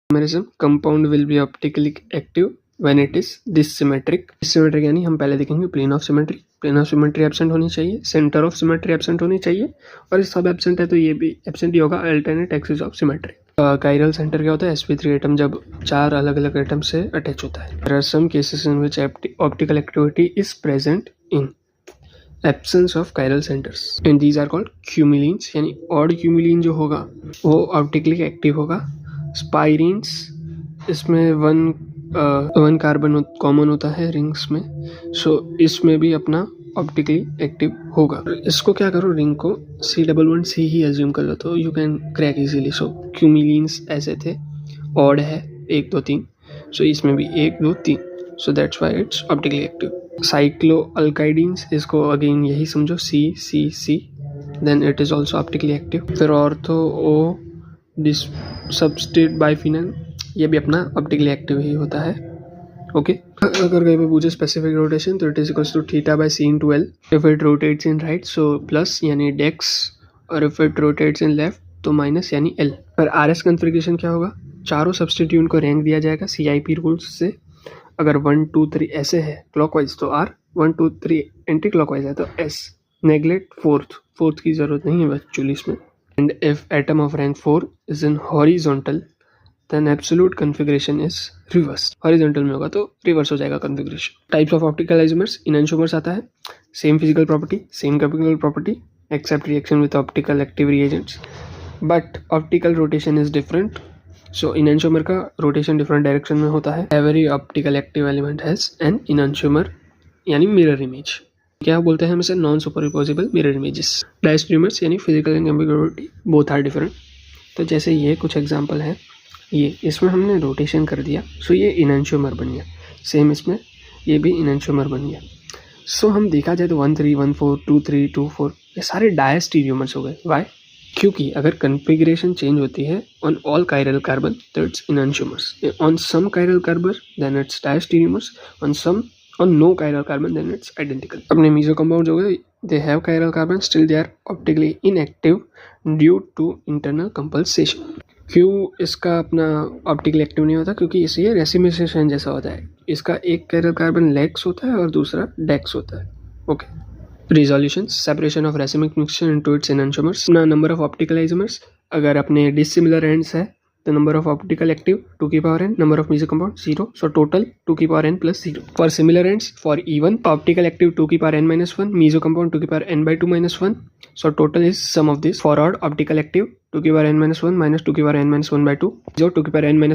Compound will be optically active when it is dissymmetric. Dissymmetric यानी हम पहले देखेंगे plane of symmetry. Plane of symmetry absent होनी चाहिए, सेंटर ऑफ सिमेट्री एब्सेंट होनी चाहिए, और सब एब्सेंट है तो ये भी एब्सेंट ही होगा, alternate axis of symmetry. Chiral centre क्या होता है? sp3 एटम जब 4 अलग अलग एटम से अटैच होता है। There are some cases in which optical activity is present in absence of chiral centers and these are called cumulines, यानी odd cumulene जो होगा वो ऑप्टिकली एक्टिव होगा। स्पाइरीन्स, इसमें वन कार्बन कॉमन होता है रिंग्स में, सो इसमें भी अपना ऑप्टिकली एक्टिव होगा। इसको क्या करो, रिंग को C11C ही एज्यूम कर लो तो यू कैन क्रैक इजीली। सो क्यूमिलीन्स ऐसे थे, ऑड है 1 2 3, सो इसमें भी 1 2 3, so that's why it's optically active. Cyclo alkylidenes, इसको अगेन यही समझो C then it is also optically active. फिर ऑर्थो ओ सबस्टेट बाइफिनल, ये भी अपना ऑप्टिकली एक्टिव ही होता है। ओके अगर कहीं पे पूछे स्पेसिफिक रोटेशन तो it is equals to theta by c into l। If it rotates in right so plus यानी डेक्स, और if it rotates in left तो माइनस यानी l। पर RS कन्फिग्रेशन क्या होगा? चारों सब्सटीट्यूट को रैंक दिया जाएगा CIP रूल्स से। अगर 1 2 3 ऐसे है क्लॉकवाइज तो R, 1 2 3 एंटी क्लॉकवाइज है तो S। नेग्लेक्ट फोर्थ की जरूरत नहीं है एक्चुअली इसमें। And if atom of rank 4 is in horizontal then absolute configuration is reverse। Horizontal में होगा तो रिवर्स हो जाएगा configuration. Types of optical isomers, enantiomers आता है, same physical property, same chemical property except reaction with optical active reagents, but optical rotation is different. So enantiomer का rotation different direction में होता है। Every optical active element has an enantiomer यानी mirror image. क्या बोलते हैं हम इसे? Non superimposable mirror images. Diastereomers यानी physical and chemical both are different. तो जैसे ये कुछ एग्जाम्पल है, ये इसमें हमने रोटेशन कर दिया सो ये इनैंशोमर बन गया, सेम इसमें ये भी इनैंशोमर बन गया। सो हम देखा जाए तो 1 3 1 4 2 3 2 4 ये सारे डायस्टीरियोमर्स हो गए। वाई? क्योंकि अगर कन्फिग्रेशन चेंज होती है ऑन ऑल कायरल कार्बन तो it's enantiomers, on some chiral carbon then it's diastereomers, on no chiral carbon then it's identical. अपने मीजो कंपाउंड हो गए, they have chiral carbon still they are optically inactive due to internal compensation. क्यों इसका अपना optically active नहीं होता? क्योंकि इसे ये रेसिमिसेशन जैसा होता है, इसका एक कायरल कार्बन लेक्स होता है और दूसरा डेक्स होता है। Okay resolution, separation of racemic mixture into its enantiomers. Number of optical isomers, अगर अपने डिसिमिलर एंड्स है तो नंबर ऑफ ऑप्टिकल एक्टिव 2 की power n, number of meso compound 0, so total 2 की power n plus 0। For similar ends, for even optical active 2 की power n minus 1, meso compound 2 की power n by 2 minus 1, so total is sum of this. For odd optical active 2 की power n minus 1 minus 2 की power n minus 1 by 2, जो 2 की power n minus